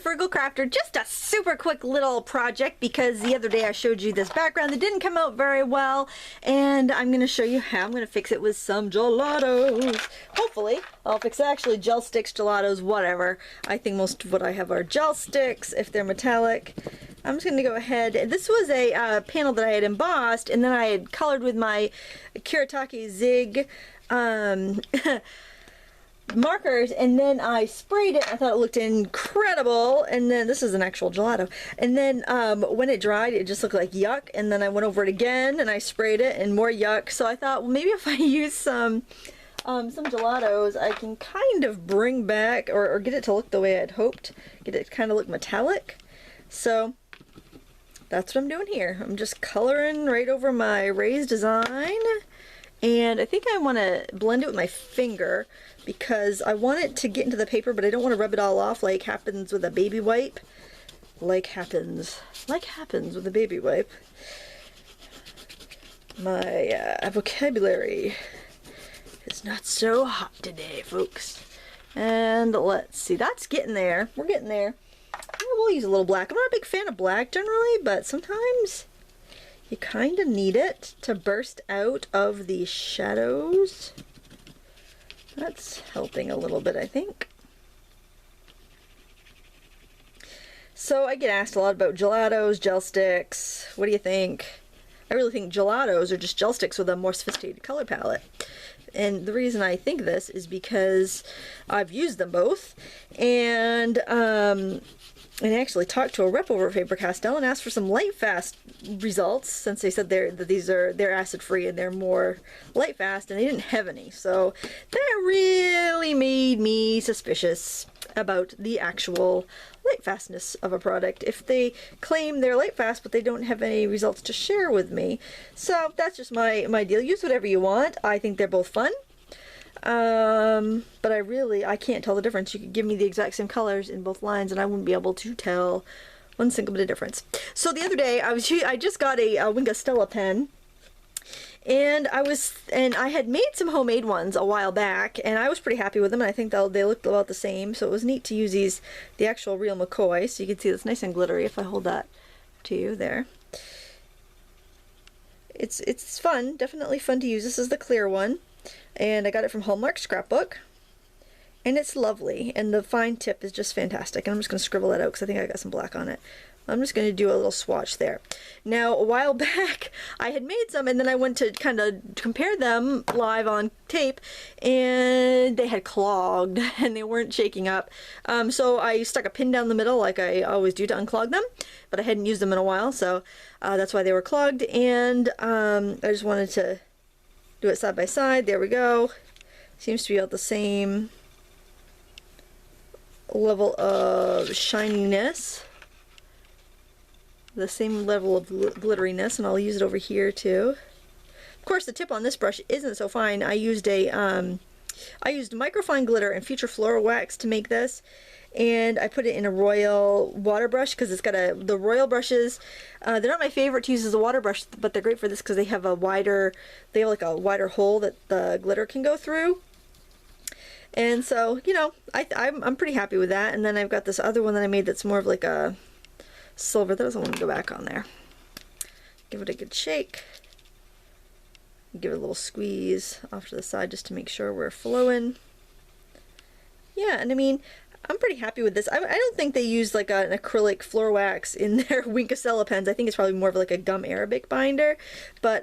Frugal Crafter. Just a super quick little project because the other day I showed you this background that didn't come out very well, and I'm going to show you how I'm going to fix it with some gelatos. Hopefully I'll fix it. Actually, gel sticks, gelatos, whatever. I think most of what I have are gel sticks if they're metallic. I'm just going to go ahead. This was a panel that I had embossed, and then I had colored with my Kiritake Zig markers, and then I sprayed it. I thought it looked incredible, and then this is an actual gelato, and then when it dried it just looked like yuck, and then I went over it again and I sprayed it and more yuck. So I thought, well, maybe if I use some gelatos I can kind of bring back or get it to look the way I'd hoped, get it to kind of look metallic. So that's what I'm doing here. I'm just coloring right over my raised design, and I think I want to blend it with my finger because I want it to get into the paper, but I don't want to rub it all off like happens with a baby wipe. Like happens with a baby wipe. My vocabulary is not so hot today, folks. And let's see, that's getting there. We're getting there. We'll use a little black. I'm not a big fan of black generally, but sometimes you kind of need it to burst out of the shadows. That's helping a little bit, I think. So I get asked a lot about gelatos, gel sticks. What do you think? I really think gelatos are just gel sticks with a more sophisticated color palette. And the reason I think this is because I've used them both, and I actually talked to a rep over at Faber-Castell and asked for some light fast results, since they said they're acid free and they're more light fast, and they didn't have any. So that really made me suspicious about the actual light fastness of a product if they claim they're light fast but they don't have any results to share with me. So that's just my deal. Use whatever you want. I think they're both fun. But I can't tell the difference. You could give me the exact same colors in both lines and I wouldn't be able to tell one single bit of difference. So the other day I just got a Wingastella pen, and I had made some homemade ones a while back, and I was pretty happy with them, and I think they looked about the same. So it was neat to use the actual real McCoy, so you can see it's nice and glittery if I hold that to you there. It's fun, definitely fun to use. This is the clear one, and I got it from Hallmark Scrapbook, and it's lovely, and the fine tip is just fantastic. And I'm just going to scribble that out because I think I got some black on it. I'm just going to do a little swatch there. Now, a while back, I had made some, and then I went to kind of compare them live on tape, and they had clogged, and they weren't shaking up. So I stuck a pin down the middle, like I always do, to unclog them, but I hadn't used them in a while, so that's why they were clogged, and I just wanted to do it side by side. There we go. Seems to be about the same level of shininess. The same level of glitteriness, and I'll use it over here too. Of course, the tip on this brush isn't so fine. I used microfine glitter and Future Floral Wax to make this, and I put it in a royal water brush because it's got the royal brushes. They're not my favorite to use as a water brush, but they're great for this because they have like a wider hole that the glitter can go through. And so, you know, I'm pretty happy with that. And then I've got this other one that I made that's more of like a silver. That doesn't want to go back on there. Give it a good shake. Give it a little squeeze off to the side just to make sure we're flowing. Yeah, and I mean, I'm pretty happy with this. I don't think they use like an acrylic floor wax in their Wingastella pens. I think it's probably more of like a gum Arabic binder. But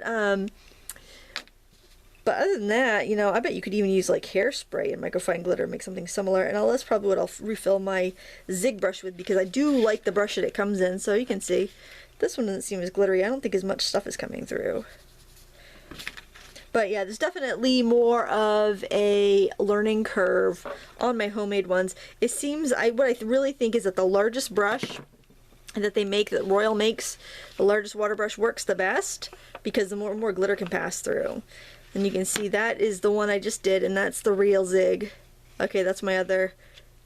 other than that, you know, I bet you could even use like hairspray and microfine glitter, make something similar. And that's probably what I'll refill my Zig brush with, because I do like the brush that it comes in. So you can see this one doesn't seem as glittery. I don't think as much stuff is coming through. But yeah, there's definitely more of a learning curve on my homemade ones. It seems, what I really think is that the largest brush that they make, that Royal makes, the largest water brush works the best because the more glitter can pass through. And you can see that is the one I just did, and that's the real Zig. Okay, that's my other,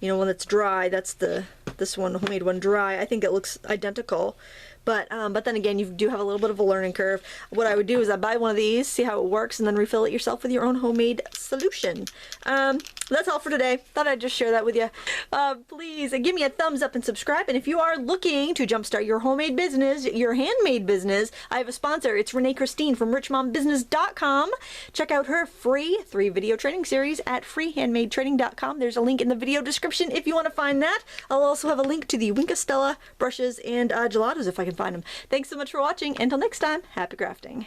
you know, one that's dry. That's this one, homemade one, dry. I think it looks identical, But then again, you do have a little bit of a learning curve. What I would do is I'd buy one of these, see how it works, and then refill it yourself with your own homemade solution. That's all for today. Thought I'd just share that with you. Please give me a thumbs up and subscribe. And if you are looking to jumpstart your homemade business, your handmade business, I have a sponsor. It's Renee Christine from richmombusiness.com. Check out her free 3-video training series at freehandmadetraining.com. There's a link in the video description if you want to find that. I'll also have a link to the Winkastella brushes and gelatos if I can find them. Thanks so much for watching. Until next time, happy crafting.